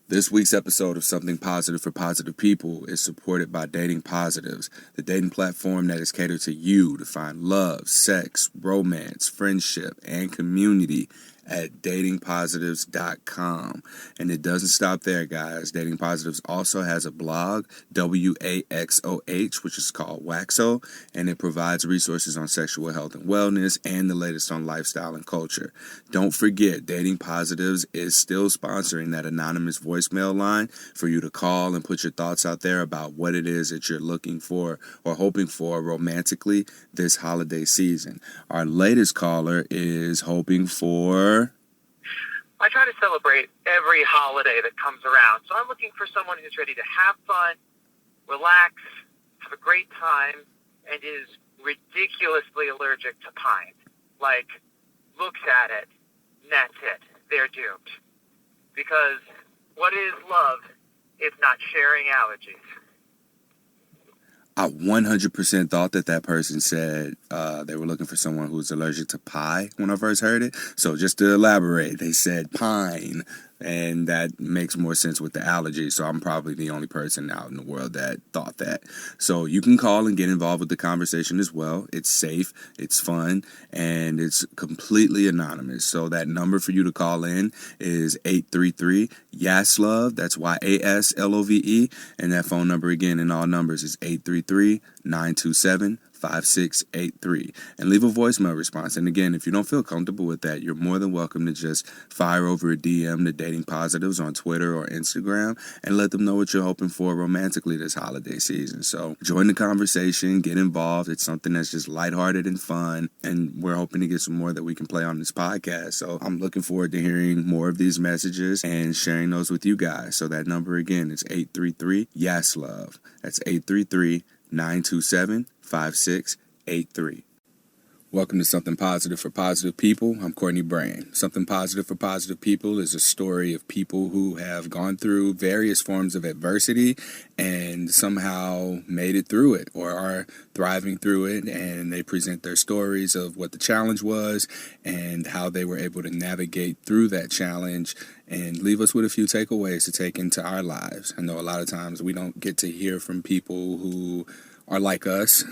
This week's episode of Something Positive for Positive People is supported by Dating Positives, the dating platform that is catered to you to find love, sex, romance, friendship, and community at datingpositives.com. And it doesn't stop there, guys. Dating Positives also has a blog, WAXOH, which is called Waxo, and it provides resources on sexual health and wellness and the latest on lifestyle and culture. Don't forget, Dating Positives is still sponsoring that anonymous voicemail line for you to call and put your thoughts out there about what it is that you're looking for or hoping for romantically this holiday season. Our latest caller is hoping for... I try to celebrate every holiday that comes around. So I'm looking for someone who's ready to have fun, relax, have a great time, and is ridiculously allergic to pine. Like, looks at it, and that's it. They're doomed. Because what is love if not sharing allergies? I 100% thought that person said they were looking for someone who was allergic to pie when I first heard it. So just to elaborate, they said pine, and that makes more sense with the allergy. So I'm probably the only person out in the world that thought that. So you can call and get involved with the conversation as well. It's safe, it's fun, and it's completely anonymous. So that number for you to call in is 833-YASLOVE. That's YASLOVE. And that phone number again in all numbers is 833-927-5683. And leave a voicemail response. And again, if you don't feel comfortable with that, you're more than welcome to just fire over a DM to Dating Positives on Twitter or Instagram and let them know what you're hoping for romantically this holiday season. So join the conversation, get involved. It's something that's just lighthearted and fun, and we're hoping to get some more that we can play on this podcast. So I'm looking forward to hearing more of these messages and sharing those with you guys. So that number again is 833-YASLOVE. That's 833-927-5683. Welcome to Something Positive for Positive People. I'm Courtney Brain. Something Positive for Positive People is a story of people who have gone through various forms of adversity and somehow made it through it or are thriving through it, and they present their stories of what the challenge was and how they were able to navigate through that challenge and leave us with a few takeaways to take into our lives. I know a lot of times we don't get to hear from people who are like us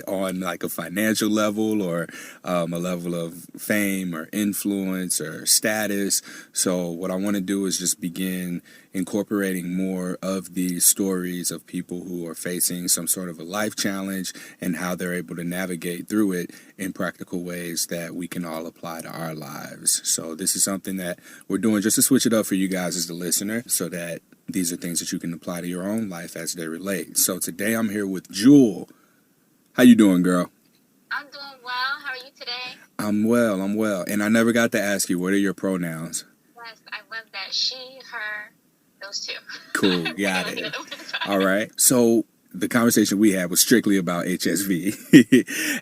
on like a financial level or a level of fame or influence or status. So what I want to do is just begin incorporating more of these stories of people who are facing some sort of a life challenge and how they're able to navigate through it in practical ways that we can all apply to our lives. So this is something that we're doing just to switch it up for you guys as the listener, so that these are things that you can apply to your own life as they relate. So today I'm here with Jewell. How you doing, girl? I'm doing well. How are you today? I'm well. And I never got to ask you, what are your pronouns? Yes, I love that. She, her, those two. Cool, got it. All right. So the conversation we had was strictly about HSV.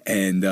And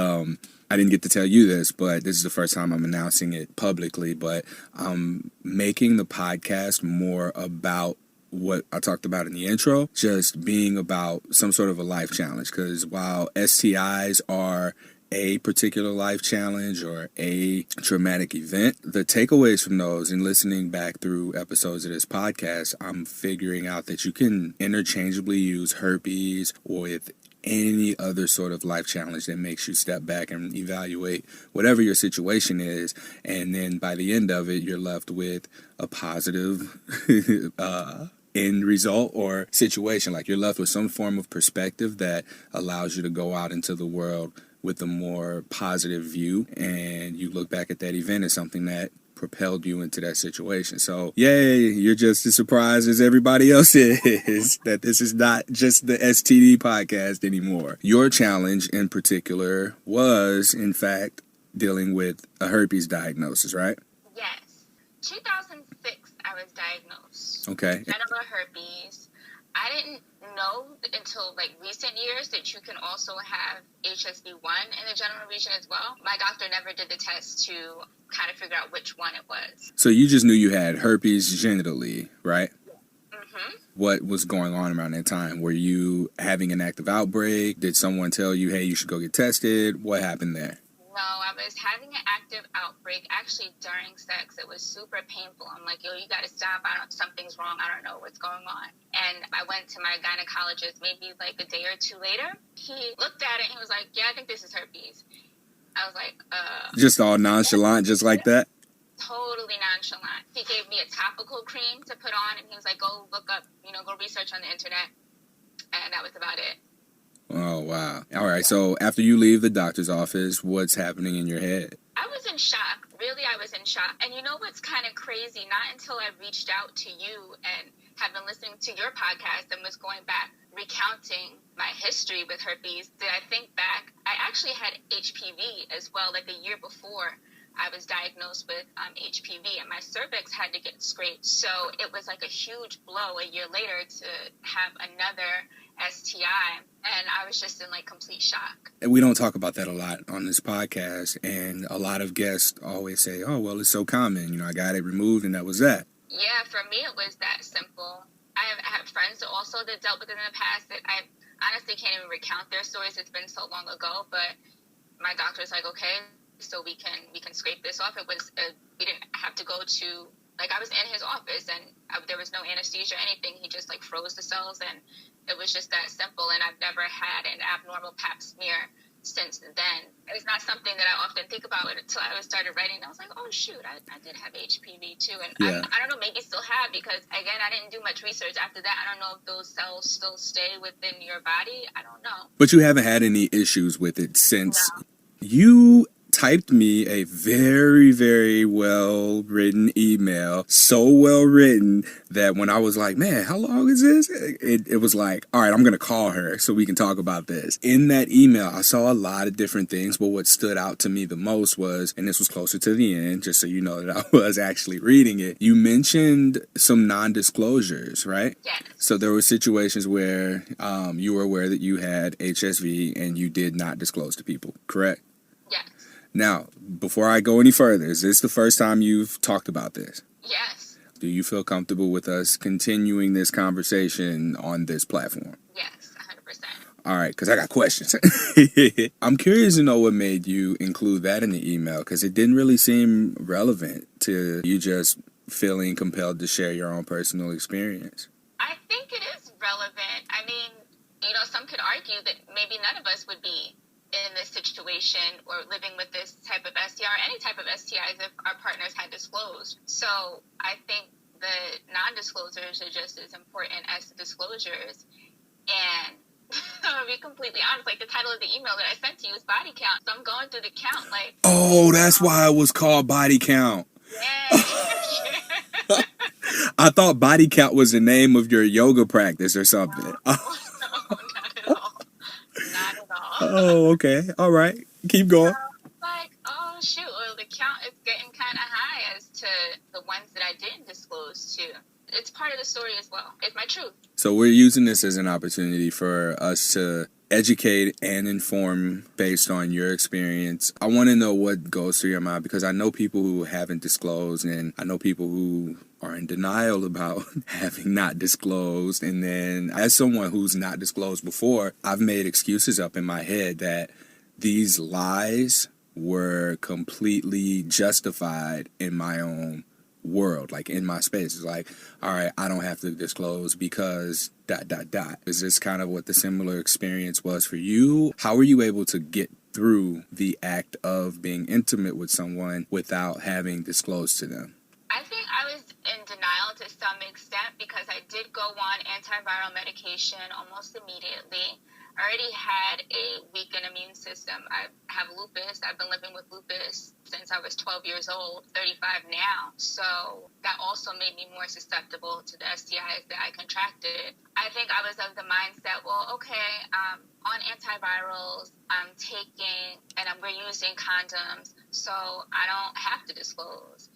I didn't get to tell you this, but this is the first time I'm announcing it publicly, but I'm making the podcast more about what I talked about in the intro, just being about some sort of a life challenge. Because while STIs are a particular life challenge or a traumatic event, the takeaways from those and listening back through episodes of this podcast, I'm figuring out that you can interchangeably use herpes with any other sort of life challenge that makes you step back and evaluate whatever your situation is, and then by the end of it, you're left with a positive end result or situation. Like, you're left with some form of perspective that allows you to go out into the world with a more positive view, and you look back at that event as something that propelled you into that situation. So, yay, you're just as surprised as everybody else is that this is not just the STD podcast anymore. Your challenge in particular was, in fact, dealing with a herpes diagnosis, right? Yes. 2006, I was diagnosed. Okay. Genital herpes. I didn't know until recent years that you can also have HSV-1 in the genital region as well. My doctor never did the test to kind of figure out which one it was. So you just knew you had herpes genitally, right? Mm-hmm. What was going on around that time? Were you having an active outbreak? Did someone tell you, hey, you should go get tested? What happened there? No, I was having an active outbreak actually during sex. It was super painful. I'm like, yo, you got to stop. Something's wrong. I don't know what's going on. And I went to my gynecologist maybe like a day or two later. He looked at it and he was like, yeah, I think this is herpes. I was like, Just all nonchalant, just like that? Totally nonchalant. He gave me a topical cream to put on and he was like, go look up, go research on the internet. And that was about it. Oh, wow. All right. So after you leave the doctor's office, what's happening in your head? I was in shock. Really, I was in shock. And you know what's kind of crazy? Not until I reached out to you and have been listening to your podcast and was going back, recounting my history with herpes, did I think back. I actually had HPV as well, like a year before I was diagnosed with HPV, and my cervix had to get scraped. So it was like a huge blow a year later to have another STI, and I was just in like complete shock. And we don't talk about that a lot on this podcast, and a lot of guests always say, oh, well, it's so common. I got it removed, and that was that. Yeah, for me, it was that simple. I have friends that also that dealt with it in the past that I honestly can't even recount their stories. It's been so long ago, but my doctor's like, okay, so we can scrape this off. It was we didn't have to go to, like, I was in his office and there was no anesthesia or anything. He just like froze the cells and it was just that simple. And I've never had an abnormal pap smear since then. It's not something that I often think about until I started writing. I was like, oh shoot, I did have HPV too. And yeah. I don't know, maybe still have, because again, I didn't do much research after that. I don't know if those cells still stay within your body. I don't know. But you haven't had any issues with it since. No. You typed me a very, very well written email, so well written that when I was like, man, how long is this? It was like, all right, I'm going to call her so we can talk about this. In that email, I saw a lot of different things, but what stood out to me the most was, and this was closer to the end, just so you know that I was actually reading it, you mentioned some non-disclosures, right? Yes. So there were situations where you were aware that you had HSV and you did not disclose to people, correct? Yes. Now, before I go any further, is this the first time you've talked about this? Yes. Do you feel comfortable with us continuing this conversation on this platform? Yes, 100%. All right, because I got questions. I'm curious to know what made you include that in the email, because it didn't really seem relevant to you just feeling compelled to share your own personal experience. I think it is relevant. I mean, some could argue that maybe none of us would be in this situation or living with this type of STI or any type of STIs if our partners had disclosed. So I think the non-disclosures are just as important as the disclosures. And to be completely honest, like the title of the email that I sent to you is Body Count. So I'm going through the count like... Oh, that's why it was called Body Count. Yeah. I thought Body Count was the name of your yoga practice or something. No, not at all. Not at all. Oh, okay. All right. Keep going. Like, oh, shoot. Well, the count is getting kind of high as to the ones that I didn't disclose to. It's part of the story as well. It's my truth. So we're using this as an opportunity for us to educate and inform based on your experience. I want to know what goes through your mind, because I know people who haven't disclosed, and I know people who are in denial about having not disclosed. And then as someone who's not disclosed before, I've made excuses up in my head that these lies were completely justified in my own world, like in my space. It's like, all right, I don't have to disclose because ... Is this kind of what the similar experience was for you? How were you able to get through the act of being intimate with someone without having disclosed to them? I think I was in denial to some extent because I did go on antiviral medication almost immediately. I already had a weakened immune system. I have lupus. I've been living with lupus since I was 12 years old, 35 now. So that also made me more susceptible to the STIs that I contracted. I think I was of the mindset, well, okay, on antivirals, I'm taking, and we're using condoms, so I don't have to disclose.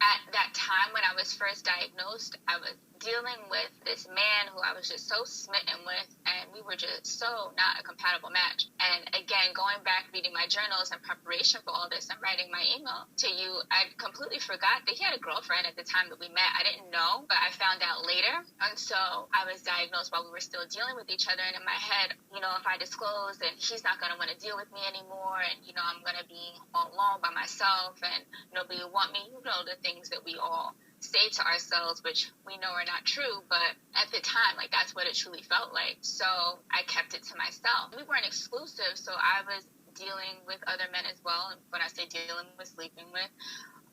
at that time when I was first diagnosed, I was dealing with this man who I was just so smitten with, and we were just so not a compatible match. And again, going back, reading my journals in preparation for all this and writing my email to you, I completely forgot that he had a girlfriend at the time that we met. I didn't know, but I found out later. And so I was diagnosed while we were still dealing with each other. And in my head, you know, if I disclose, then he's not going to want to deal with me anymore. And, you know, I'm going to be all alone by myself and nobody will want me. You know, the things that we all say to ourselves, which we know are not true, but at the time, like, that's what it truly felt like. So I kept it to myself. We weren't exclusive, so I was dealing with other men as well. And when I say dealing with, sleeping with,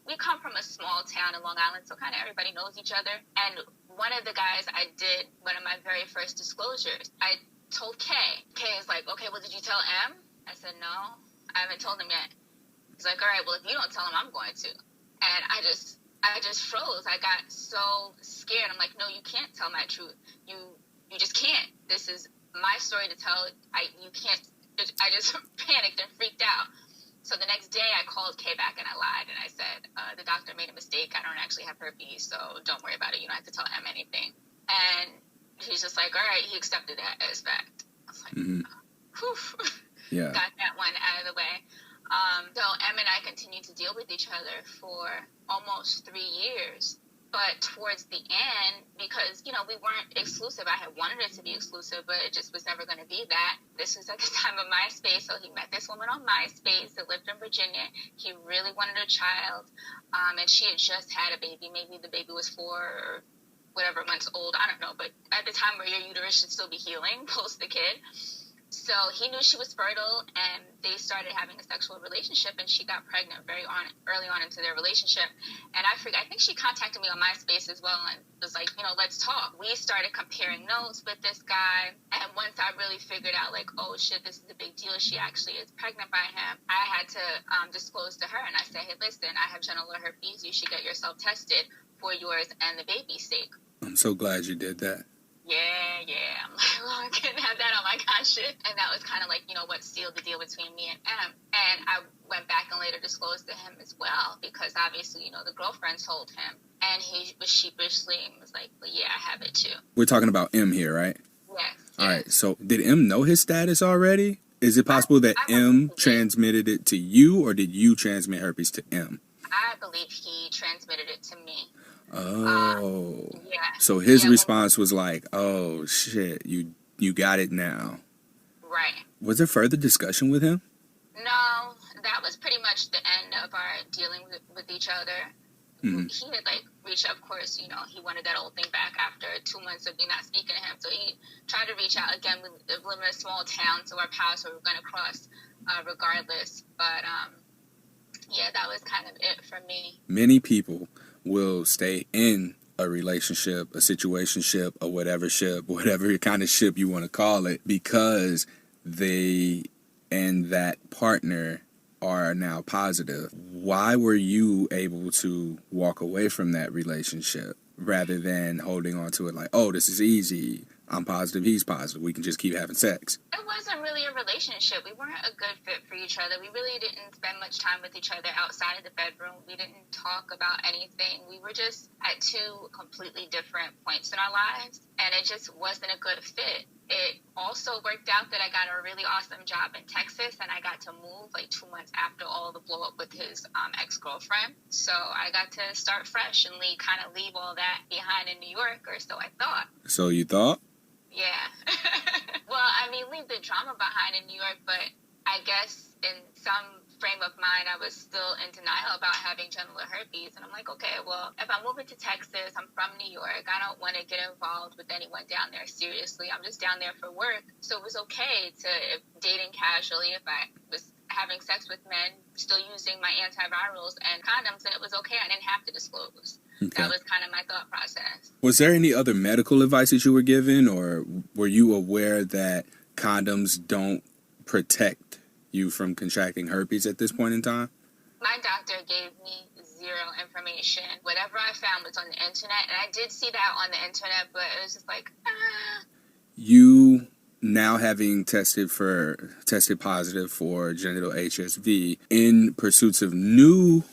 we come from a small town in Long Island, so kind of everybody knows each other. And one of the guys I did one of my very first disclosures, I told Kay. Kay is like, okay, well, did you tell M? I said, no, I haven't told him yet. He's like, all right, well, if you don't tell him, I'm going to. And I just froze. I got so scared. I'm like, no, you can't tell my truth. You just can't. This is my story to tell. You can't. I just panicked and freaked out. So the next day I called Kay back and I lied and I said, the doctor made a mistake. I don't actually have herpes, so don't worry about it. You don't have to tell him anything. And he's just like, all right, he accepted that as fact. I was like, whew. Yeah. Got that one out of the way. So Em and I continued to deal with each other for almost 3 years. But towards the end, because, you know, we weren't exclusive, I had wanted it to be exclusive, but it just was never going to be that. This was at the time of MySpace, so he met this woman on MySpace that lived in Virginia. He really wanted a child, and she had just had a baby. Maybe the baby was 4 or whatever months old, I don't know. But at the time where your uterus should still be healing post the kid. So he knew she was fertile, and they started having a sexual relationship, and she got pregnant early on into their relationship. And I think she contacted me on MySpace as well and was like, you know, let's talk. We started comparing notes with this guy, and once I really figured out, like, oh, shit, this is a big deal. She actually is pregnant by him. I had to disclose to her, and I said, hey, listen, I have genital herpes. You should get yourself tested for yours and the baby's sake. I'm so glad you did that. Yeah. I'm like, well, I couldn't have that on my conscience. And that was kind of like, you know, what sealed the deal between me and M. And I went back and later disclosed to him as well, because obviously, you know, the girlfriend told him. And he was sheepishly and was like, well, yeah, I have it too. We're talking about M here, right? Yes. All right. So did M know his status already? Is it possible that M transmitted it to you, or did you transmit herpes to M? I believe he transmitted it to me. Oh. Yeah. So his response was like, oh, shit, you got it now. Right. Was there further discussion with him? No, that was pretty much the end of our dealing with each other. Mm-hmm. He had, like, reached out, of course, you know, he wanted that old thing back after 2 months of me not speaking to him. So he tried to reach out again. We live in a small town, so our paths were going to cross regardless. But, yeah, that was kind of it for me. Many people will stay in a relationship, a situationship, or whatever kind of ship you want to call it, because they and that partner are now positive. Why were you able to walk away from that relationship rather than holding on to it like, oh, this is easy, I'm positive, he's positive, we can just keep having sex? It wasn't really a relationship. We weren't a good fit for each other. We really didn't spend much time with each other outside of the bedroom. We didn't talk about anything. We were just at 2 completely different points in our lives, and it just wasn't a good fit. It also worked out that I got a really awesome job in Texas, and I got to move like 2 months after all the blow up with his ex-girlfriend. So I got to start fresh and leave all that behind in New York, or so I thought. So you thought? Yeah. Well, I mean, leave the drama behind in New York, but I guess in some frame of mind, I was still in denial about having genital herpes. And I'm like, okay, well, if I'm moving to Texas, I'm from New York, I don't want to get involved with anyone down there seriously. I'm just down there for work. So it was okay to, if dating casually, if I was having sex with men, still using my antivirals and condoms, and it was okay. I didn't have to disclose. Okay. That was kind of my thought process. Was there any other medical advice that you were given, or were you aware that condoms don't protect you from contracting herpes at this point in time? My doctor gave me zero information. Whatever I found was on the internet, and I did see that on the internet, but it was just like, You now having tested positive for genital HSV in pursuits of new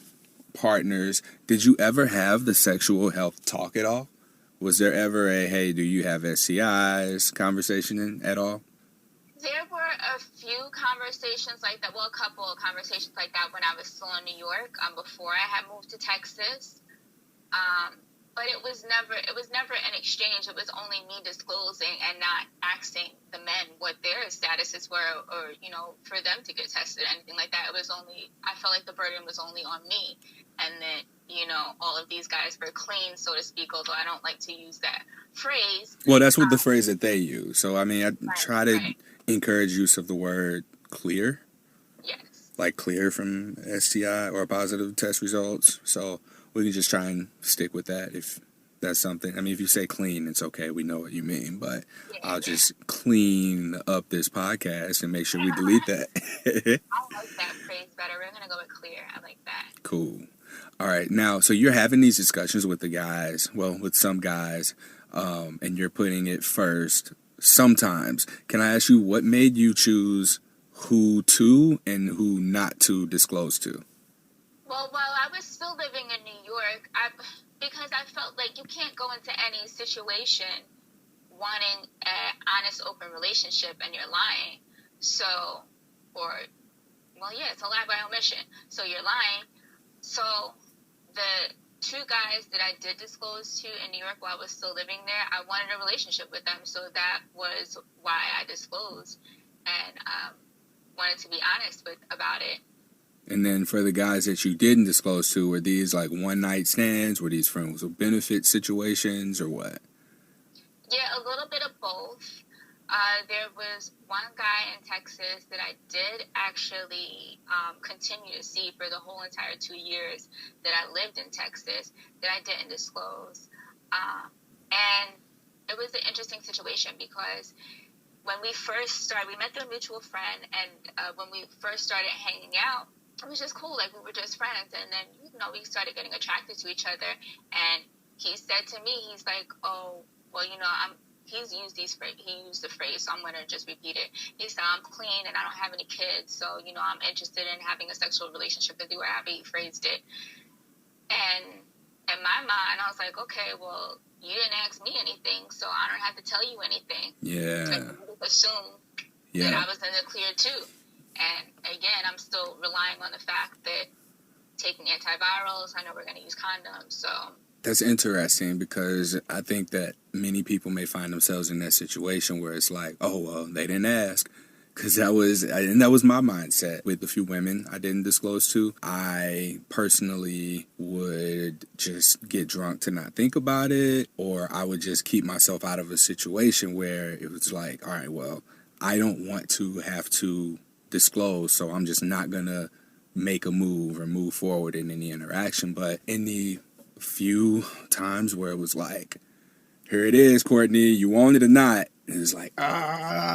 partners, did you ever have the sexual health talk at all? Was there ever a, hey, do you have STIs conversation at all? There were a few conversations like that. Well, a couple of conversations like that when I was still in New York, before I had moved to Texas. But it was never an exchange. It was only me disclosing and not asking the men what their statuses were, or, you know, for them to get tested, anything like that. It was only, I felt like the burden was only on me. And then, you know, all of these guys were clean, so to speak, although I don't like to use that phrase. Well, that's what the phrase that they use. So, I mean, I try to right. encourage use of the word clear. Yes. Like clear from STI or positive test results. So we can just try and stick with that if that's something. I mean, if you say clean, it's okay. We know what you mean. But yeah, I'll just clean up this podcast and make sure we delete that. I like that phrase better. We're going to go with clear. I like that. Cool. All right. Now, so you're having these discussions with the guys, well, with some guys, and you're putting it first sometimes. Can I ask you what made you choose who to and who not to disclose to? Well, while I was still living in New York, because I felt like you can't go into any situation wanting an honest, open relationship and you're lying. So, it's a lie by omission. So you're lying. So the two guys that I did disclose to in New York while I was still living there, I wanted a relationship with them. So that was why I disclosed and wanted to be honest about it. And then for the guys that you didn't disclose to, were these like one-night stands? Were these friends with benefit situations or what? Yeah, a little bit of both. There was one guy in Texas that I did actually continue to see for the whole entire 2 years that I lived in Texas that I didn't disclose. And it was an interesting situation because when we first started, we met through a mutual friend, and when we first started hanging out, it was just cool. Like, we were just friends. And then, you know, we started getting attracted to each other. And he said to me, he's like, oh, well, you know, he used the phrase, so I'm going to just repeat it. He said, I'm clean and I don't have any kids. So, you know, I'm interested in having a sexual relationship with you, or however he phrased it. And in my mind, I was like, okay, well, you didn't ask me anything, so I don't have to tell you anything. Yeah. To assume that I was in the clear too. And again, I'm still relying on the fact that taking antivirals, I know we're going to use condoms, so. That's interesting because I think that many people may find themselves in that situation where it's like, oh, well, they didn't ask. Because that was my mindset with the few women I didn't disclose to. I personally would just get drunk to not think about it, or I would just keep myself out of a situation where it was like, all right, well, I don't want to have to disclose, so I'm just not going to make a move or move forward in any interaction. But in the few times where it was like, here it is, Courtney, you want it or not, and it's like,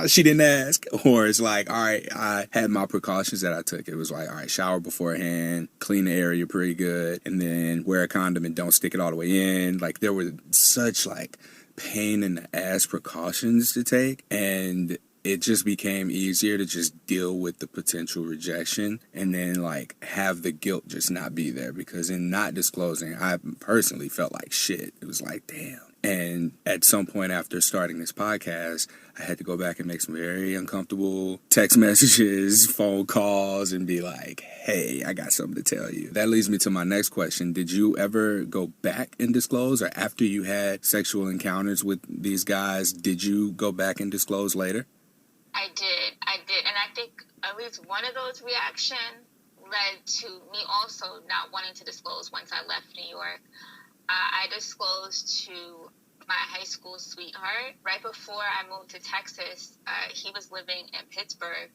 she didn't ask. Or it's like, all right, I had my precautions that I took. It was like, all right, shower beforehand, clean the area pretty good, and then wear a condom and don't stick it all the way in. Like, there were such like pain in the ass precautions to take, and it just became easier to just deal with the potential rejection and then like have the guilt just not be there, because in not disclosing, I personally felt like shit. It was like, damn. And at some point after starting this podcast, I had to go back and make some very uncomfortable text messages, phone calls, and be like, hey, I got something to tell you. That leads me to my next question. Did you ever go back and disclose, or after you had sexual encounters with these guys, did you go back and disclose later? I did. And I think at least one of those reactions led to me also not wanting to disclose once I left New York. I disclosed to my high school sweetheart right before I moved to Texas. He was living in Pittsburgh.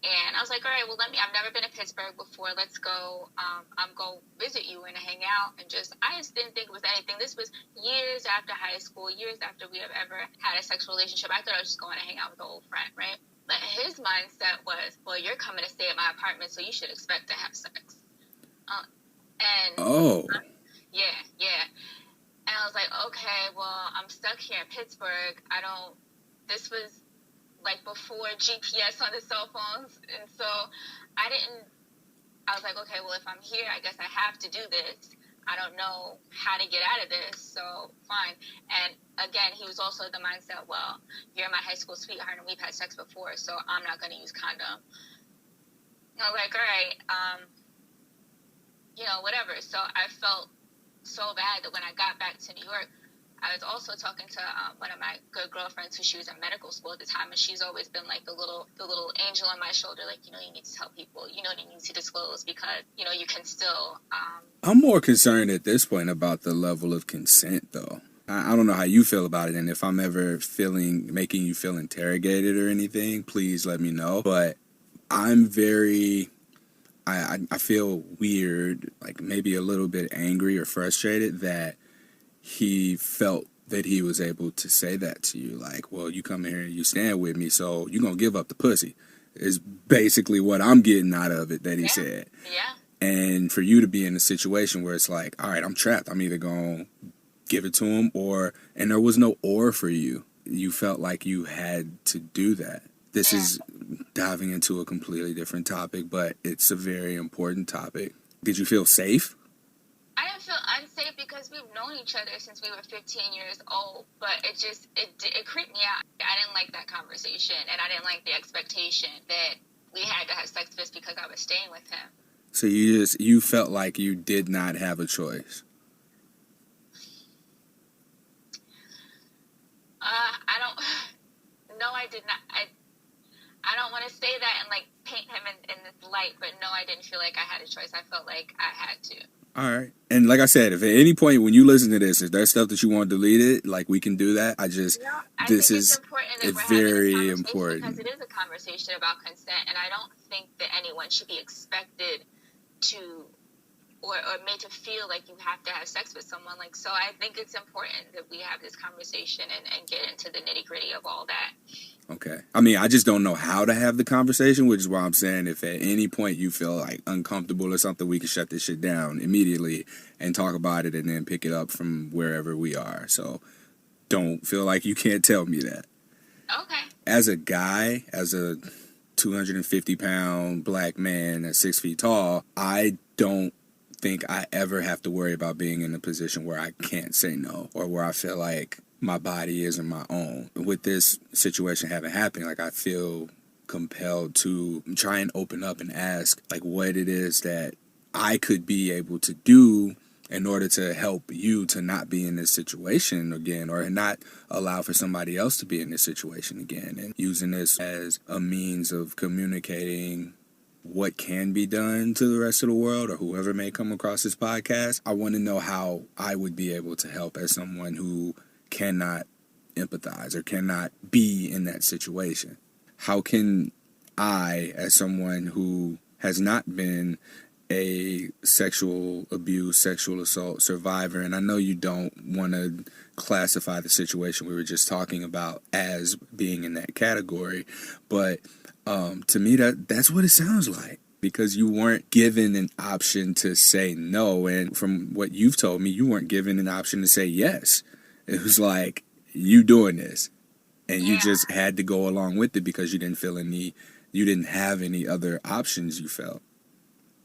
And I was like, all right, well, I've never been to Pittsburgh before. Let's go. I'm going to visit you and hang out. And I just didn't think it was anything. This was years after high school, years after we have ever had a sexual relationship. I thought I was just going to hang out with an old friend, right? But his mindset was, well, you're coming to stay at my apartment, so you should expect to have sex. Yeah. And I was like, okay, well, I'm stuck here in Pittsburgh. This was like before GPS on the cell phones. And so I didn't I was like, okay, well, if I'm here, I guess I have to do this. I don't know how to get out of this, so fine. And again, he was also the mindset, well, you're my high school sweetheart and we've had sex before, so I'm not going to use condom. I was like, all right, whatever. So I felt so bad that when I got back to New York, I was also talking to one of my good girlfriends who she was in medical school at the time, and she's always been like the little angel on my shoulder, like, you need to tell people, you need to disclose because, you can still... I'm more concerned at this point about the level of consent, though. I don't know how you feel about it, and if I'm ever making you feel interrogated or anything, please let me know. But I'm very... I feel weird, like maybe a little bit angry or frustrated that he felt that he was able to say that to you. Like, well, you come here and you stand with me, so you're going to give up the pussy. Is basically what I'm getting out of it that he said. Yeah. And for you to be in a situation where it's like, all right, I'm trapped. I'm either going to give it to him and there was no or for you. You felt like you had to do that. This is diving into a completely different topic, but it's a very important topic. Did you feel safe? I didn't feel unsafe because we've known each other since we were 15 years old, but it creeped me out. I didn't like that conversation, and I didn't like the expectation that we had to have sex just because I was staying with him. So you felt like you did not have a choice? I did not. I don't want to say that and like paint him in this light, but no, I didn't feel like I had a choice. I felt like I had to. All right. And like I said, if at any point when you listen to this, if there's stuff that you want deleted, like we can do that. This is very important. Because it is a conversation about consent, and I don't think that anyone should be expected to or made to feel like you have to have sex with someone. Like, so I think it's important that we have this conversation and get into the nitty gritty of all that. Okay. I mean, I just don't know how to have the conversation, which is why I'm saying if at any point you feel like uncomfortable or something, we can shut this shit down immediately and talk about it and then pick it up from wherever we are. So don't feel like you can't tell me that. Okay. As a guy, as a 250-pound black man that's 6 feet tall, I don't think I ever have to worry about being in a position where I can't say no or where I feel like my body isn't my own. With this situation having happened, like I feel compelled to try and open up and ask like what it is that I could be able to do in order to help you to not be in this situation again or not allow for somebody else to be in this situation again, and using this as a means of communicating what can be done to the rest of the world or whoever may come across this podcast. I want to know how I would be able to help as someone who cannot empathize or cannot be in that situation. How can I, as someone who has not been a sexual abuse, sexual assault survivor, and I know you don't want to classify the situation we were just talking about as being in that category, but to me that's what it sounds like, because you weren't given an option to say no, and from what you've told me, you weren't given an option to say yes. It was like, you doing this, and you just had to go along with it because you didn't have any other options, you felt.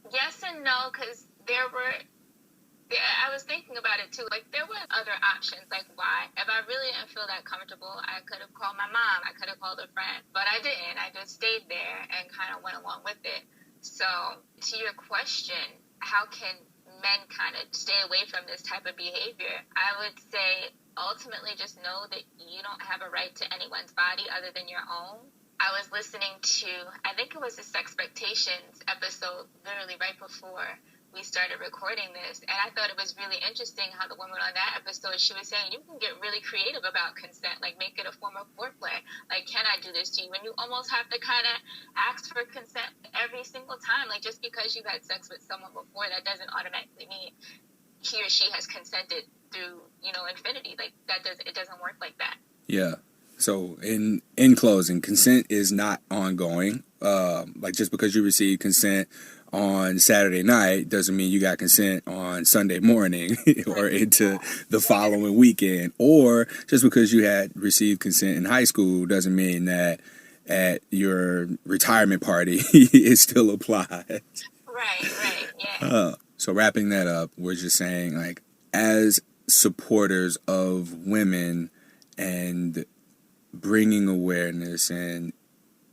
Yes and no, because I was thinking about it too. Like, there were other options. Like, why? If I really didn't feel that comfortable, I could have called my mom. I could have called a friend. But I didn't. I just stayed there and kind of went along with it. So, to your question, how can men kind of stay away from this type of behavior? I would say, ultimately, just know that you don't have a right to anyone's body other than your own. I was listening to, I think it was the Sexpectations episode, literally right before we started recording this, and I thought it was really interesting how the woman on that episode, she was saying you can get really creative about consent, like make it a form of foreplay. Like, can I do this to you? And you almost have to kind of ask for consent every single time. Like, just because you've had sex with someone before, that doesn't automatically mean he or she has consented through, infinity. Like, it doesn't work like that. Yeah. So in closing, consent is not ongoing. Like, just because you receive consent on Saturday night doesn't mean you got consent on Sunday morning or into the following weekend. Or just because you had received consent in high school doesn't mean that at your retirement party it still applies. Right, yeah. So wrapping that up, we're just saying, like, as supporters of women and bringing awareness and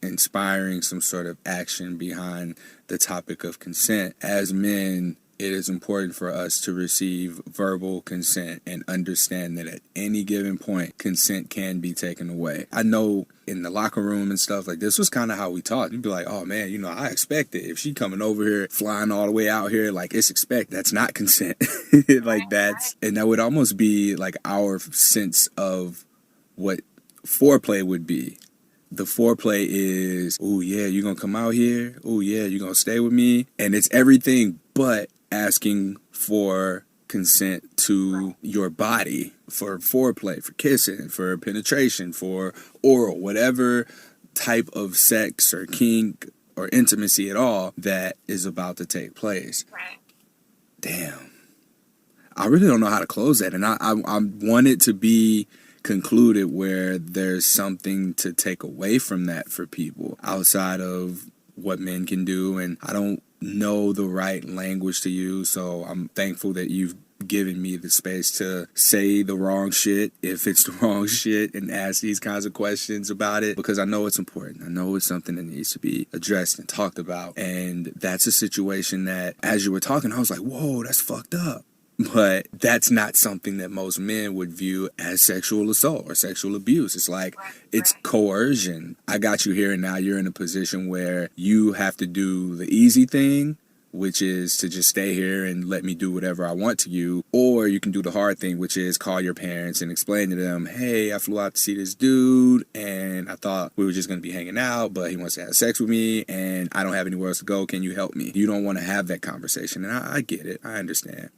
inspiring some sort of action behind the topic of consent, as men, it is important for us to receive verbal consent and understand that at any given point, consent can be taken away. I know in the locker room and stuff, like, this was kind of how we talked. You'd be like, oh man, you know, I expect it. If she coming over here, flying all the way out here, like, it's expect. That's not consent. Like, that's, and that would almost be like our sense of what foreplay would be. The foreplay is, oh yeah, you gonna come out here? Oh yeah, you gonna stay with me? And it's everything but asking for consent to your body, for foreplay, for kissing, for penetration, for oral, whatever type of sex or kink or intimacy at all that is about to take place. Right. Damn. I really don't know how to close that. And I want it to be concluded where there's something to take away from that for people outside of what men can do. And I don't know the right language to use, so I'm thankful that you've given me the space to say the wrong shit if it's the wrong shit and ask these kinds of questions about it, because I know it's important. I know it's something that needs to be addressed and talked about. And that's a situation that, as you were talking, I was like, whoa, that's fucked up. But that's not something that most men would view as sexual assault or sexual abuse. It's like, it's coercion. I got you here and now you're in a position where you have to do the easy thing, which is to just stay here and let me do whatever I want to you. Or you can do the hard thing, which is call your parents and explain to them, hey, I flew out to see this dude and I thought we were just going to be hanging out, but he wants to have sex with me and I don't have anywhere else to go. Can you help me? You don't want to have that conversation. And I get it. I understand.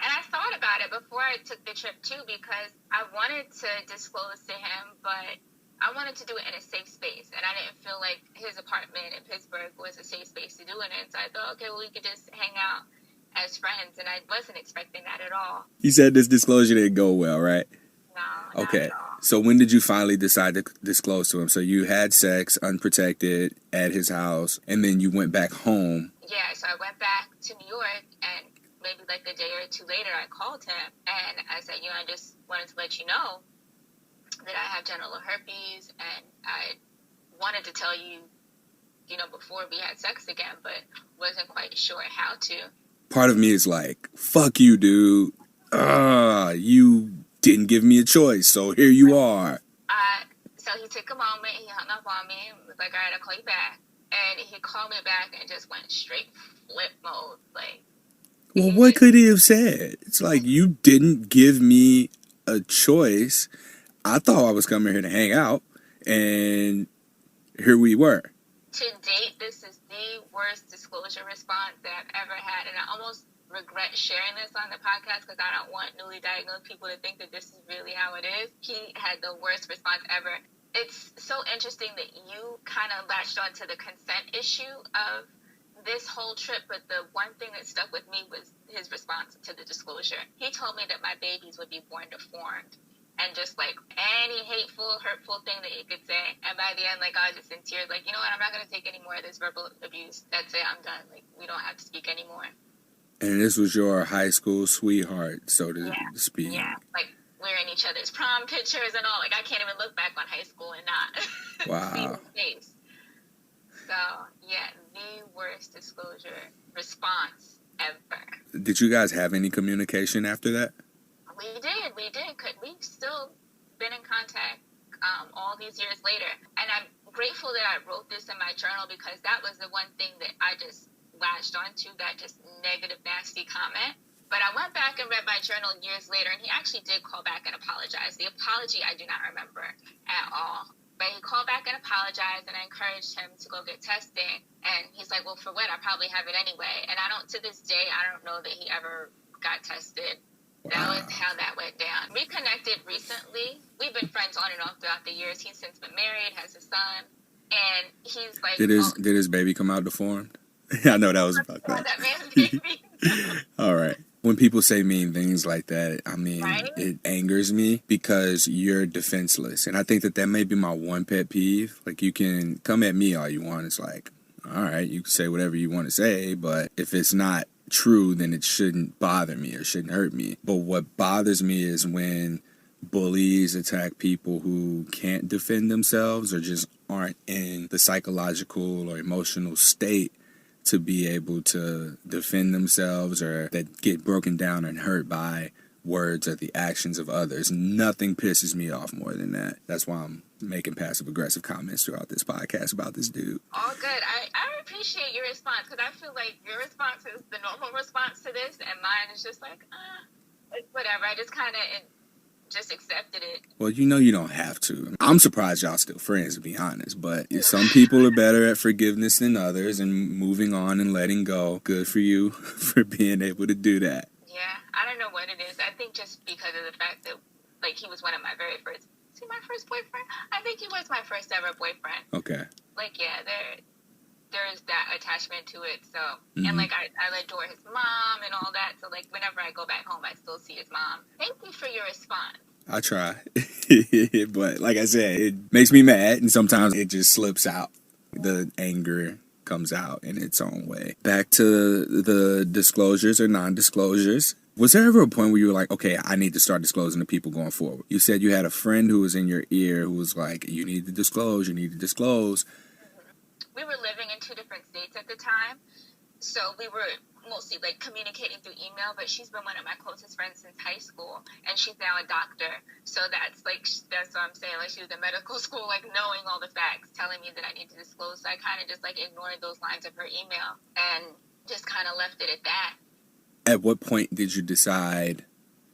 And I thought about it before I took the trip, too, because I wanted to disclose to him, but I wanted to do it in a safe space. And I didn't feel like his apartment in Pittsburgh was a safe space to do it in. So I thought, okay, well, we could just hang out as friends. And I wasn't expecting that at all. You said this disclosure didn't go well, right? No, okay. Not at all. So when did you finally decide to disclose to him? So you had sex unprotected at his house, and then you went back home. Yeah, so I went back to New York, and maybe like a day or two later, I called him and I said, you know, I just wanted to let you know that I have genital herpes, and I wanted to tell you, you know, before we had sex again, but wasn't quite sure how to. Part of me is like, fuck you, dude. You didn't give me a choice, so here you are. So he took a moment, he hung up on me and was like, all right, I'll call you back. And he called me back and just went straight flip mode, like. Well, what could he have said? It's like, you didn't give me a choice. I thought I was coming here to hang out, and here we were. To date, this is the worst disclosure response that I've ever had, and I almost regret sharing this on the podcast because I don't want newly diagnosed people to think that this is really how it is. He had the worst response ever. It's so interesting that you kind of latched onto the consent issue of this whole trip, but the one thing that stuck with me was his response to the disclosure. He told me that my babies would be born deformed, and just like any hateful, hurtful thing that he could say. And by the end, like, I was just in tears, like, you know what, I'm not going to take any more of this verbal abuse. That's it, I'm done. Like, we don't have to speak anymore. And this was your high school sweetheart, so to speak. Yeah, like, we're in each other's prom pictures and all. Like, I can't even look back on high school and not see his face. So, yeah, the worst disclosure response ever. Did you guys have any communication after that? We did. We've still been in contact all these years later. And I'm grateful that I wrote this in my journal, because that was the one thing that I just latched onto, that just negative, nasty comment. But I went back and read my journal years later, and he actually did call back and apologize. The apology I do not remember at all. But he called back and apologized, and I encouraged him to go get testing. And he's like, well, for what? I probably have it anyway. And to this day, I don't know that he ever got tested. That was how that went down. We connected recently. We've been friends on and off throughout the years. He's since been married, has a son. And he's like... Did his baby come out deformed? I know that was about that. That man's baby. All right. When people say mean things like that, I mean, It angers me, because you're defenseless. And I think that may be my one pet peeve. Like, you can come at me all you want. It's like, all right, you can say whatever you want to say, but if it's not true, then it shouldn't bother me or shouldn't hurt me. But what bothers me is when bullies attack people who can't defend themselves or just aren't in the psychological or emotional state to be able to defend themselves, or that get broken down and hurt by words or the actions of others. Nothing pisses me off more than that. That's why I'm making passive-aggressive comments throughout this podcast about this dude. All good. I appreciate your response, because I feel like your response is the normal response to this, and mine is just like whatever. I just kind of just accepted it. Well, you know you don't have to. I'm surprised y'all still friends, to be honest, but some people are better at forgiveness than others and moving on and letting go. Good for you for being able to do that. Yeah, I don't know what it is. I think just because of the fact that, like, he was one of my very first, is he my first boyfriend? I think he was my first ever boyfriend. Okay. Like, yeah, there's that attachment to it, so, and, like, I adore his mom and all that, so, like, whenever I go back home, I still see his mom. Thank you for your response. I try. But, like I said, it makes me mad, and sometimes it just slips out. The anger comes out in its own way. Back to the disclosures or non-disclosures. Was there ever a point where you were like, okay, I need to start disclosing to people going forward? You said you had a friend who was in your ear who was like, you need to disclose, you need to disclose. We were living in 2 different states at the time, so we were mostly, like, communicating through email, but she's been one of my closest friends since high school, and she's now a doctor, so that's what I'm saying, like, she was in medical school, like, knowing all the facts, telling me that I need to disclose, so I kind of just, like, ignored those lines of her email, and just kind of left it at that. At what point did you decide,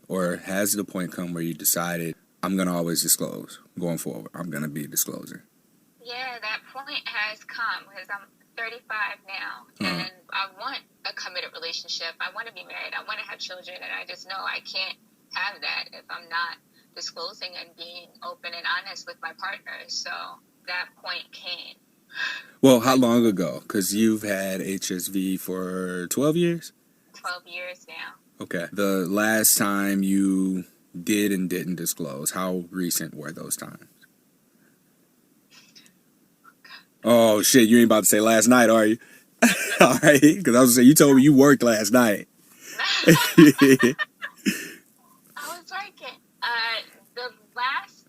or has the point come where you decided, I'm going to always disclose going forward, I'm going to be a discloser? Yeah, that point has come, because I'm 35 now, and I want a committed relationship. I want to be married. I want to have children, and I just know I can't have that if I'm not disclosing and being open and honest with my partner. So that point came. Well, how long ago? Because you've had HSV for 12 years? 12 years now. Okay. The last time you did and didn't disclose, how recent were those times? Oh, shit, you ain't about to say last night, are you? All right, because I was going to say, you told me you worked last night. I was working. The last...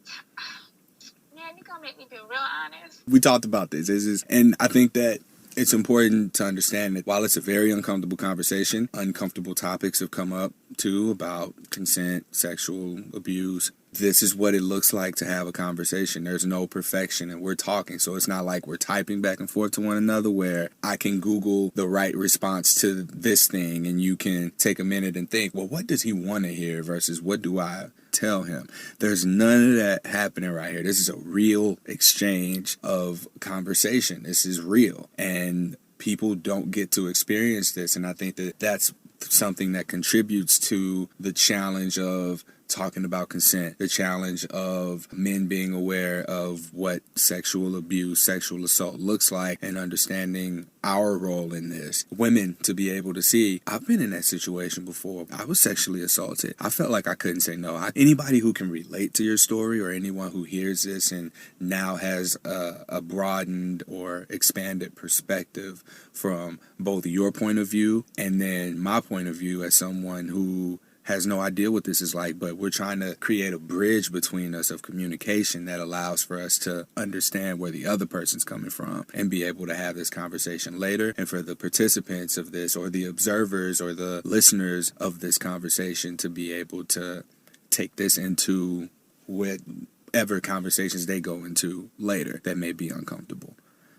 Man, you're going to make me be real honest. We talked about this, and I think that it's important to understand that while it's a very uncomfortable conversation, uncomfortable topics have come up, too, about consent, sexual abuse. This is what it looks like to have a conversation. There's no perfection, and we're talking, so it's not like we're typing back and forth to one another where I can Google the right response to this thing, and you can take a minute and think, well, what does he want to hear versus what do I tell him? There's none of that happening right here. This is a real exchange of conversation. This is real, and people don't get to experience this, and I think that that's something that contributes to the challenge of talking about consent, the challenge of men being aware of what sexual abuse, sexual assault looks like, and understanding our role in this. Women to be able to see, I've been in that situation before. I was sexually assaulted. I felt like I couldn't say no. Anybody who can relate to your story, or anyone who hears this and now has a broadened or expanded perspective from both your point of view and then my point of view as someone who has no idea what this is like, but we're trying to create a bridge between us of communication that allows for us to understand where the other person's coming from and be able to have this conversation later. And for the participants of this, or the observers or the listeners of this conversation, to be able to take this into whatever conversations they go into later that may be uncomfortable.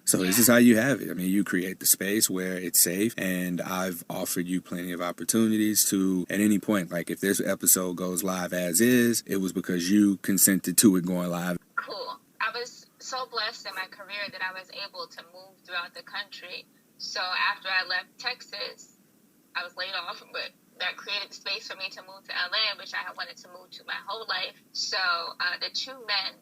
So this is how you have it. I mean, you create the space where it's safe, and I've offered you plenty of opportunities to, at any point, like if this episode goes live as is, it was because you consented to it going live. Cool. I was so blessed in my career that I was able to move throughout the country. So after I left Texas, I was laid off, but that created space for me to move to LA, which I had wanted to move to my whole life. So the 2 men,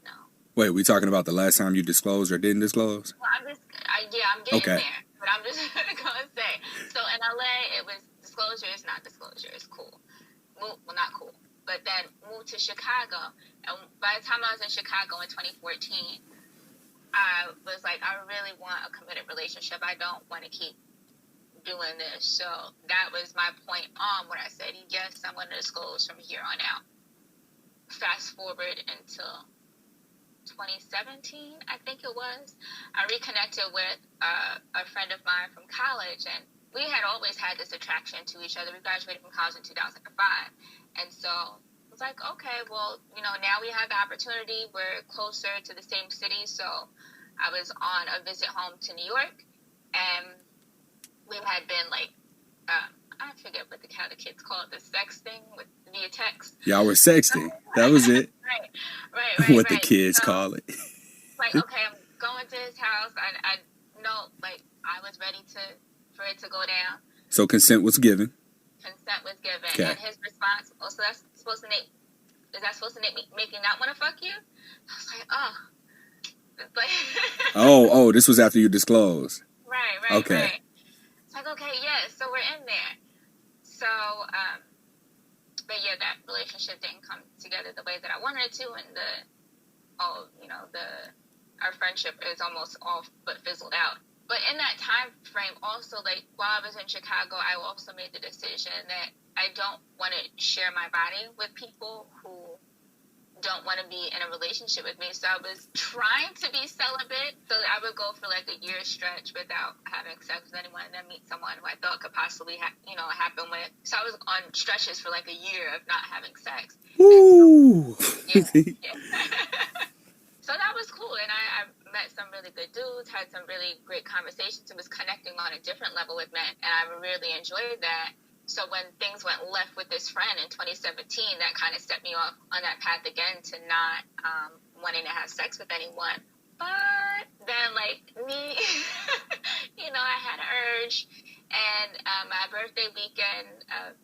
no. Wait, we talking about the last time you disclosed or didn't disclose? Well, I'm getting there, but I'm just going to say. So in LA, it was disclosure is not disclosure. It's cool. Well, not cool. But then moved to Chicago. And by the time I was in Chicago in 2014, I was like, I really want a committed relationship. I don't want to keep doing this. So that was my point on when I said, yes, I'm going to disclose from here on out. Fast forward until 2017, I think it was. I reconnected with a friend of mine from college, and we had always had this attraction to each other. We graduated from college in 2005. And so I was like, okay, well, now we have the opportunity. We're closer to the same city. So I was on a visit home to New York, and we had been like, I forget what how the kids call it, the sexting via text. Y'all were sexting. That was it. Right. What the kids call it. Like, okay, I'm going to his house. I know, like, I was ready for it to go down. So consent was given. Consent was given. Okay. And his response, so that's supposed to make me not want to fuck you? I was like, oh. Like, oh, this was after you disclosed. Right. Okay. It's like, okay, yeah, so we're in there. So, but yeah, that relationship didn't come together the way that I wanted it to, and our friendship is almost all but fizzled out. But in that time frame, also, like, while I was in Chicago, I also made the decision that I don't want to share my body with people who don't want to be in a relationship with me. So I was trying to be celibate. So I would go for like a year stretch without having sex with anyone, and then meet someone who I thought could possibly happen with. So I was on stretches for like a year of not having sex. Ooh. So, yeah. So that was cool, and I met some really good dudes, had some really great conversations, and was connecting on a different level with men, and I really enjoyed that. So when things went left with this friend in 2017, that kind of set me off on that path again to not wanting to have sex with anyone. But then, like me, I had an urge, and my birthday weekend of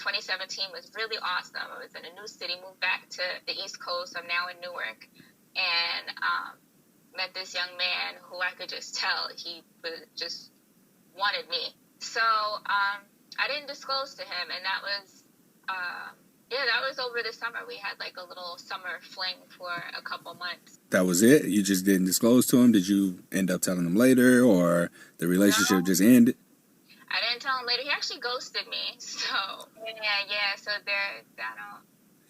2017 was really awesome. I was in a new city, moved back to the East Coast. I'm now in Newark, and met this young man who I could just tell he just wanted me. So I didn't disclose to him, and that was over the summer. We had like a little summer fling for a couple months. That was it? You just didn't disclose to him? Did you end up telling him later, or the relationship just ended? I didn't tell him later. He actually ghosted me. So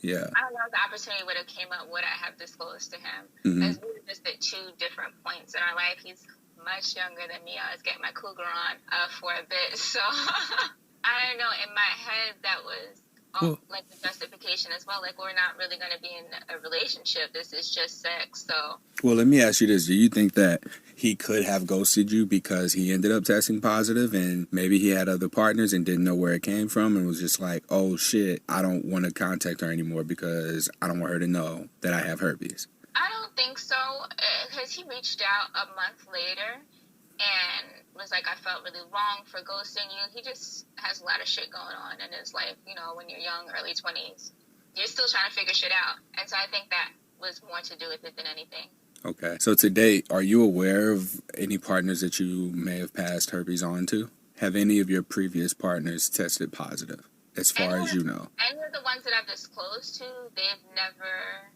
yeah. So I don't know if the opportunity would have came up, would I have disclosed to him? Because we were just at two different points in our life. He's much younger than me. I was getting my cougar on for a bit. So I don't know. In my head, that was like the justification as well. Like, we're not really going to be in a relationship. This is just sex. So. Well, let me ask you this. Do you think that he could have ghosted you because he ended up testing positive, and maybe he had other partners and didn't know where it came from, and was just like, oh shit, I don't want to contact her anymore because I don't want her to know that I have herpes? I don't think so, because he reached out a month later and was like, I felt really wrong for ghosting you. He just has a lot of shit going on in his life. When you're young, early 20s, you're still trying to figure shit out. And so I think that was more to do with it than anything. Okay. So to date, are you aware of any partners that you may have passed herpes on to? Have any of your previous partners tested positive, as far as you know? Any of the ones that I've disclosed to, they've never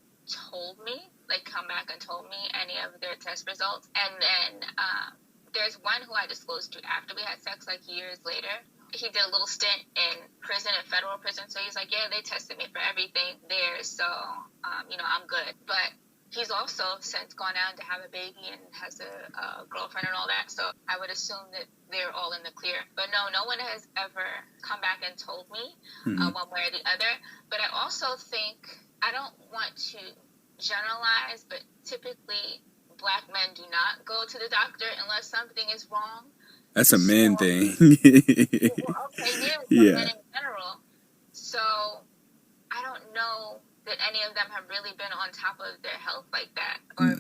told me, like come back and told me any of their test results. And then there's one who I disclosed to after we had sex, like years later. He did a little stint in prison, in federal prison. So he's like, yeah, they tested me for everything there. So, I'm good. But he's also since gone out to have a baby and has a girlfriend and all that. So I would assume that they're all in the clear. But no one has ever come back and told me one way or the other. But I also think, I don't want to generalize, but typically Black men do not go to the doctor unless something is wrong. That's a man thing. Yeah. Men in general. So I don't know that any of them have really been on top of their health like that, or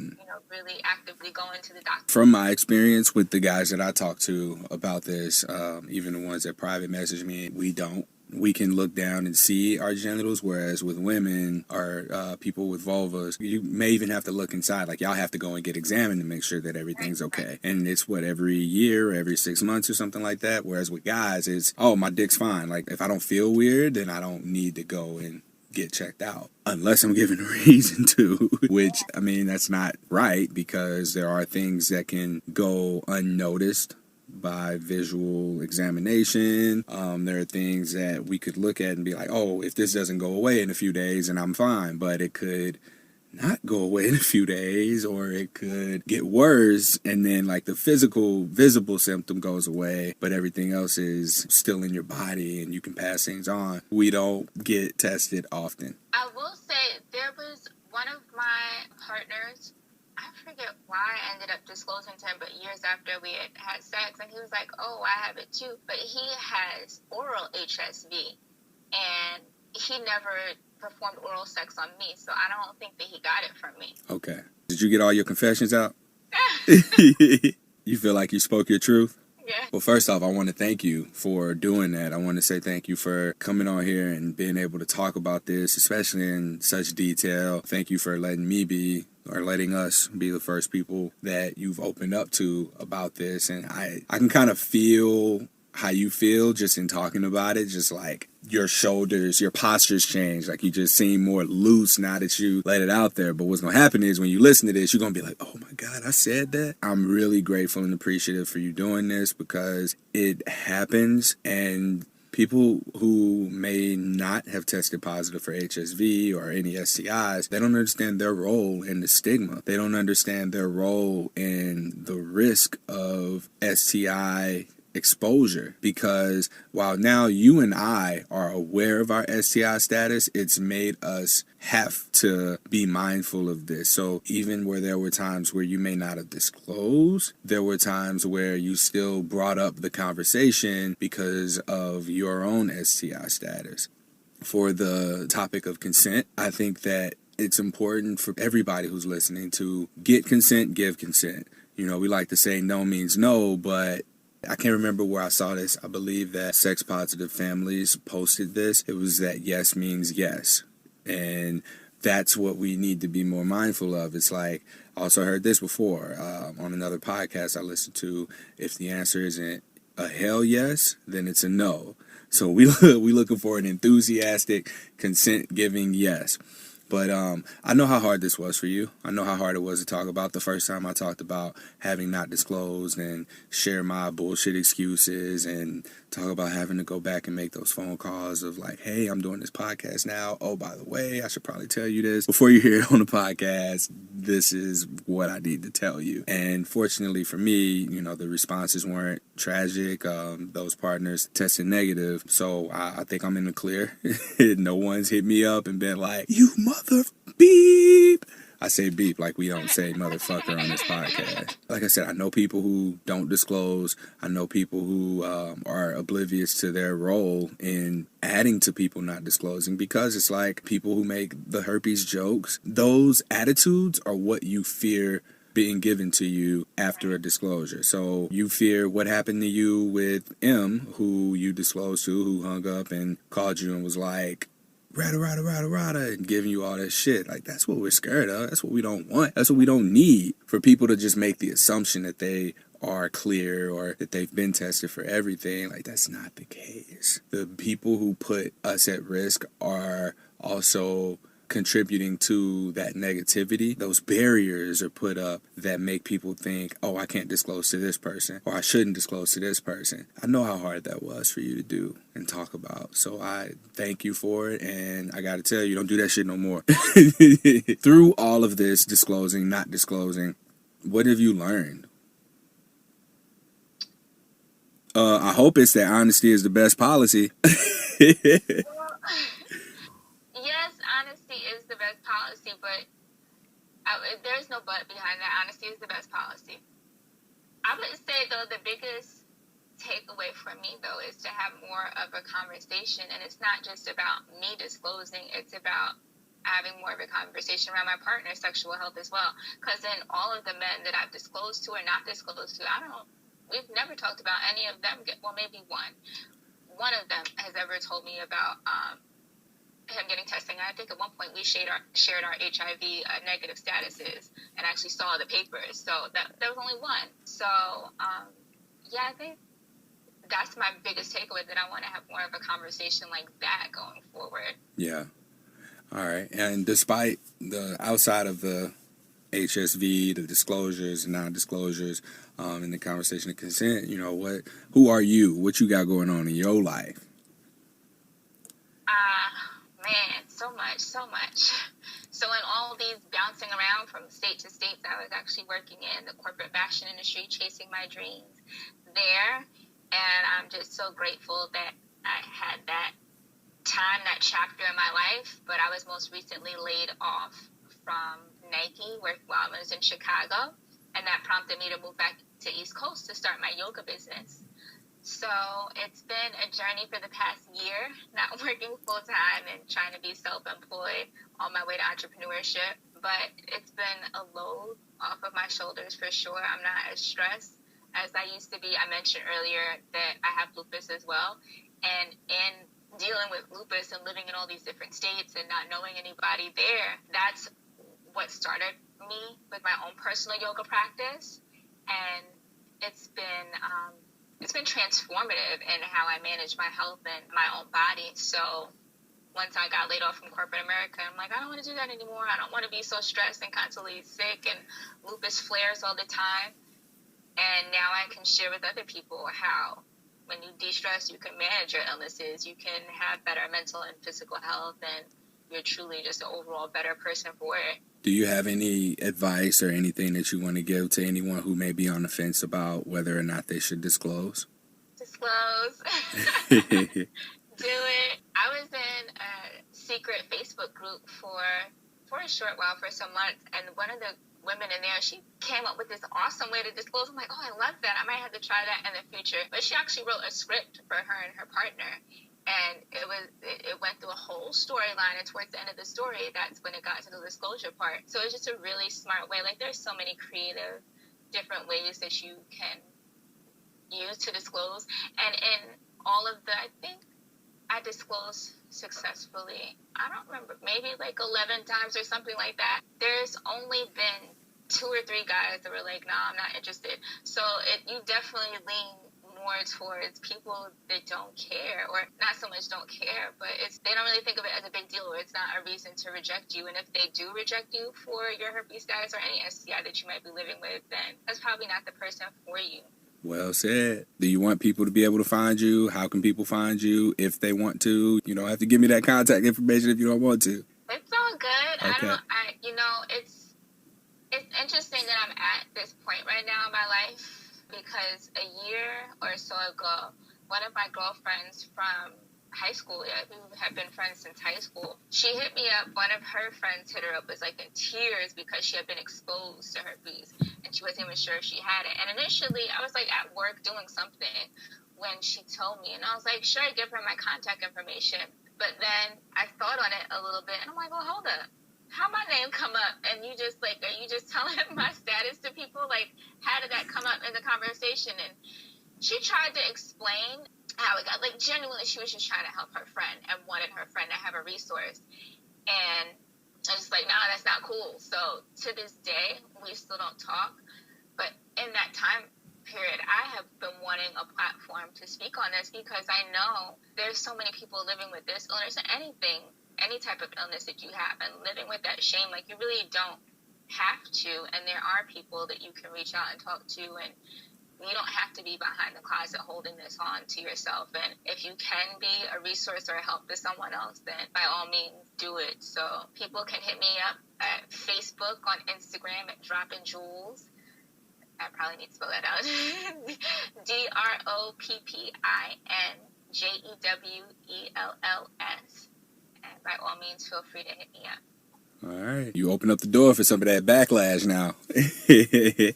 really actively going to the doctor. From my experience with the guys that I talk to about this, even the ones that private message me, we can look down and see our genitals, whereas with women or people with vulvas, you may even have to look inside. Like, y'all have to go and get examined to make sure that everything's okay. And it's every year, every 6 months or something like that. Whereas with guys, it's, oh, my dick's fine. Like, if I don't feel weird, then I don't need to go and get checked out unless I'm given a reason to, which, I mean, that's not right, because there are things that can go unnoticed by visual examination. There are things that we could look at and be like, oh, if this doesn't go away in a few days, and I'm fine, but it could not go away in a few days, or it could get worse, and then like the physical visible symptom goes away, but everything else is still in your body and you can pass things on. We don't get tested often. I will say there was one of my partners, I forget why I ended up disclosing to him, but years after we had sex, and he was like, oh, I have it too, but he has oral HSV, and he never performed oral sex on me, so I don't think that he got it from me. Okay. Did you get all your confessions out? You feel like you spoke your truth? Yeah. Well, first off, I want to thank you for doing that. I want to say thank you for coming on here and being able to talk about this, especially in such detail. Thank you for letting us be the first people that you've opened up to about this. And I can kind of feel how you feel just in talking about it, just like your shoulders, your postures change, like you just seem more loose now that you let it out there. But what's going to happen is when you listen to this, you're going to be like, oh my God, I said that. I'm really grateful and appreciative for you doing this, because it happens, and people who may not have tested positive for HSV or any STIs, they don't understand their role in the stigma. They don't understand their role in the risk of STI exposure, because while now you and I are aware of our STI status, it's made us have to be mindful of this. So even where there were times where you may not have disclosed, there were times where you still brought up the conversation because of your own STI status. For the topic of consent, I think that it's important for everybody who's listening to get consent, give consent. You know, we like to say no means no, but I can't remember where I saw this. I believe that Sex Positive Families posted this. It was that yes means yes. And that's what we need to be more mindful of. It's like, I also heard this before on another podcast I listened to. If the answer isn't a hell yes, then it's a no. So we looking for an enthusiastic, consent-giving yes. But I know how hard this was for you. I know how hard it was to talk about. The first time I talked about having not disclosed and share my bullshit excuses and talk about having to go back and make those phone calls of like, hey, I'm doing this podcast now. Oh, by the way, I should probably tell you this. Before you hear it on the podcast, this is what I need to tell you. And fortunately for me, you know, the responses weren't tragic. Those partners tested negative. So I think I'm in the clear. No one's hit me up and been like, you mother beep. I say beep like we don't say motherfucker on this podcast. Like I said, I know people who don't disclose. I know people who are oblivious to their role in adding to people not disclosing, because it's like people who make the herpes jokes. Those attitudes are what you fear being given to you after a disclosure. So you fear what happened to you with M, who you disclosed to, who hung up and called you and was like, rada, and giving you all that shit. Like, that's what we're scared of. That's what we don't want. That's what we don't need, for people to just make the assumption that they are clear or that they've been tested for everything. Like, that's not the case. The people who put us at risk are also contributing to that negativity. Those barriers are put up that make people think, oh, I can't disclose to this person, or I shouldn't disclose to this person. I know how hard that was for you to do and talk about. So I thank you for it. And I got to tell you, don't do that shit no more. Through all of this disclosing, not disclosing, what have you learned? I hope it's that honesty is the best policy. Yes, honesty is the best policy, but there's no but behind that. Honesty is the best policy. I would say, though, the biggest takeaway from me, though, is to have more of a conversation. And it's not just about me disclosing. It's about having more of a conversation around my partner's sexual health as well. Because in all of the men that I've disclosed to or not disclosed to, we've never talked about any of them. Well, maybe one. One of them has ever told me about him getting testing. I think at one point we shared our HIV negative statuses and actually saw the papers. So there was only one. So yeah, I think that's my biggest takeaway, that I want to have more of a conversation like that going forward. Yeah. All right. And despite the outside of the HSV, the disclosures, non-disclosures, and the conversation of consent, who are you? What you got going on in your life? Man, so much, so much. So in all these bouncing around from state to state, I was actually working in the corporate fashion industry, chasing my dreams there. And I'm just so grateful that I had that time, that chapter in my life. But I was most recently laid off from Nike while I was in Chicago. And that prompted me to move back to East Coast to start my yoga business. So it's been a journey for the past year, not working full time and trying to be self-employed on my way to entrepreneurship. But it's been a load off of my shoulders for sure. I'm not as stressed as I used to be. I mentioned earlier that I have lupus as well. And in dealing with lupus and living in all these different states and not knowing anybody there, that's what started me with my own personal yoga practice. And it's been transformative in how I manage my health and my own body. So once I got laid off from corporate America, I'm like, I don't want to do that anymore. I don't want to be so stressed and constantly sick and lupus flares all the time. And now I can share with other people how when you de-stress, you can manage your illnesses. You can have better mental and physical health, and you're truly just an overall better person for it. Do you have any advice or anything that you want to give to anyone who may be on the fence about whether or not they should disclose? Disclose. Do it. I was in a secret Facebook group for a short while, for some months, and one of the women in there, she came up with this awesome way to disclose. I'm like, oh, I love that. I might have to try that in the future. But she actually wrote a script for her and her partner. And it went through a whole storyline, and towards the end of the story, that's when it got to the disclosure part. So it's just a really smart way. Like, there's so many creative, different ways that you can use to disclose. And in all of I think I disclosed successfully, I don't remember, maybe like 11 times or something like that. There's only been 2 or 3 guys that were like, nah, I'm not interested. So you definitely lean more towards people that don't care, or not so much don't care, but they don't really think of it as a big deal, or it's not a reason to reject you. And if they do reject you for your herpes status or any STI that you might be living with, then that's probably not the person for you. Well said. Do you want people to be able to find you? How can people find you if they want to? You don't have to give me that contact information if you don't want to. It's all good. Okay. It's interesting that I'm at this point right now in my life, because a year or so ago, one of my girlfriends from high school, we have been friends since high school, she hit me up. One of her friends hit her up, was like in tears because she had been exposed to herpes and she wasn't even sure if she had it. And initially I was like at work doing something when she told me, and I was like, sure, I give her my contact information. But then I thought on it a little bit, and I'm like, well, hold up. How my name come up, and you just like, are you just telling my status to people? Like, how did that come up in the conversation? And she tried to explain how it got, like, genuinely, she was just trying to help her friend and wanted her friend to have a resource. And I was just like, nah, that's not cool. So to this day, we still don't talk. But in that time period, I have been wanting a platform to speak on this, because I know there's so many people living with this illness, or anything, any type of illness that you have, and living with that shame. Like, you really don't have to, and there are people that you can reach out and talk to, and you don't have to be behind the closet holding this on to yourself. And if you can be a resource or a help to someone else, then by all means do it. So people can hit me up at Facebook, on Instagram at Droppin' Jewels. I probably need to spell that out. DROPPINJEWELLS. And by all means, feel free to hit me up. All right. You open up the door for some of that backlash now. Yeah,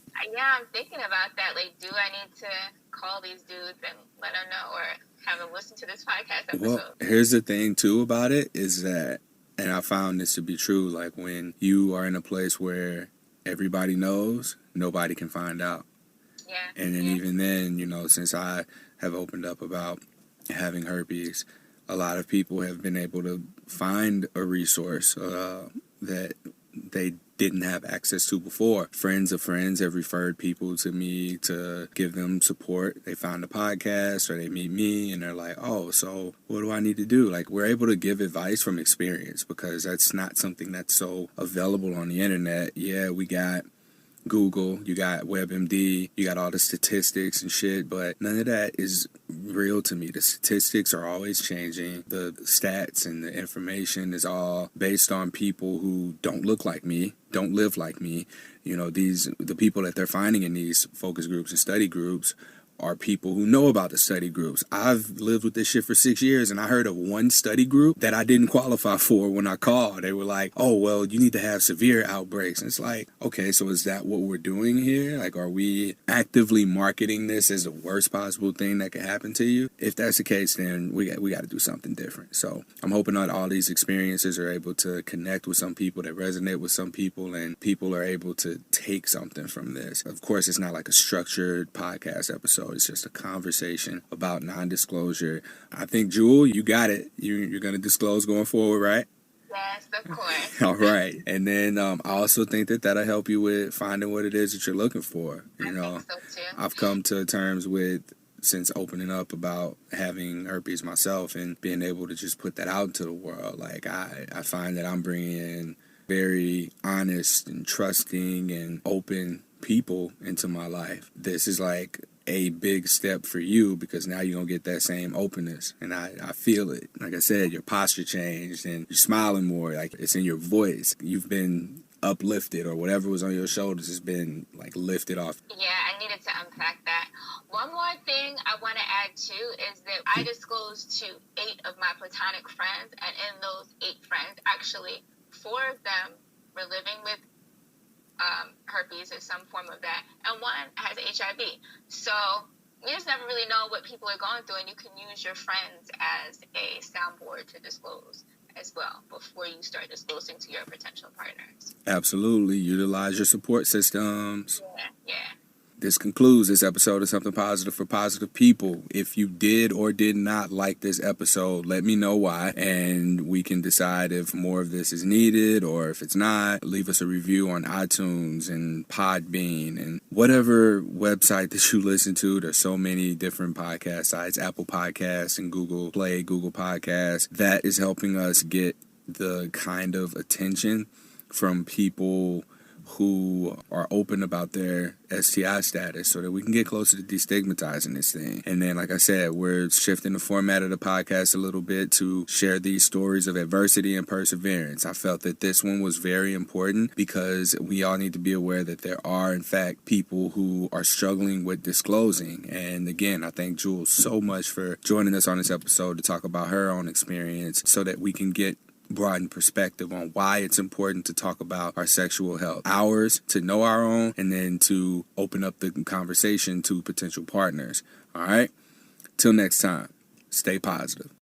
I'm thinking about that. Like, do I need to call these dudes and let them know, or have them listen to this podcast episode? Well, here's the thing, too, about it, is that, and I found this to be true, like, when you are in a place where everybody knows, nobody can find out. Yeah. And then even then, since I have opened up about having herpes, a lot of people have been able to find a resource that they didn't have access to before. Friends of friends have referred people to me to give them support. They found a podcast or they meet me and they're like, oh, so what do I need to do? Like, we're able to give advice from experience because that's not something that's so available on the internet. Yeah, we got Google, you got WebMD, you got all the statistics and shit, but none of that is real to me. The statistics are always changing. The stats and the information is all based on people who don't look like me, don't live like me. You know, the people that they're finding in these focus groups and study groups are people who know about the study groups. I've lived with this shit for 6 years, and I heard of one study group that I didn't qualify for when I called. They were like, oh, well, you need to have severe outbreaks. And it's like, okay, so is that what we're doing here? Like, are we actively marketing this as the worst possible thing that could happen to you? If that's the case, then we got to do something different. So I'm hoping that all these experiences are able to connect with some people, that resonate with some people, and people are able to take something from this. Of course, it's not like a structured podcast episode. It's just a conversation about non-disclosure. I think, Jewell, you got it. You're going to disclose going forward, right? Yes, of course. All right. And then I also think that that'll help you with finding what it is that you're looking for. You know, think so too. I've come to terms with, since opening up about having herpes myself and being able to just put that out into the world. Like, I find that I'm bringing in very honest and trusting and open people into my life. This is like a big step for you because now you're going to get that same openness. And I feel it. Like I said, your posture changed and you're smiling more. Like, it's in your voice. You've been uplifted, or whatever was on your shoulders has been like lifted off. Yeah, I needed to unpack that. One more thing I want to add too is that I disclosed to 8 of my platonic friends, and in those 8 friends, actually 4 of them were living with herpes or some form of that, and 1 has HIV. So you just never really know what people are going through, and you can use your friends as a soundboard to disclose as well before you start disclosing to your potential partners. Absolutely. Utilize your support systems. Yeah. This concludes this episode of Something Positive for Positive People. If you did or did not like this episode, let me know why, and we can decide if more of this is needed, or if it's not, leave us a review on iTunes and Podbean and whatever website that you listen to. There's so many different podcast sites, Apple Podcasts and Google Play, Google Podcasts. That is helping us get the kind of attention from people who are open about their STI status so that we can get closer to destigmatizing this thing. And then, like I said, we're shifting the format of the podcast a little bit to share these stories of adversity and perseverance. I felt that this one was very important because we all need to be aware that there are, in fact, people who are struggling with disclosing. And again, I thank Jewell so much for joining us on this episode to talk about her own experience so that we can get broadened perspective on why it's important to talk about our sexual health. Ours, to know our own, and then to open up the conversation to potential partners. All right? Till next time, stay positive.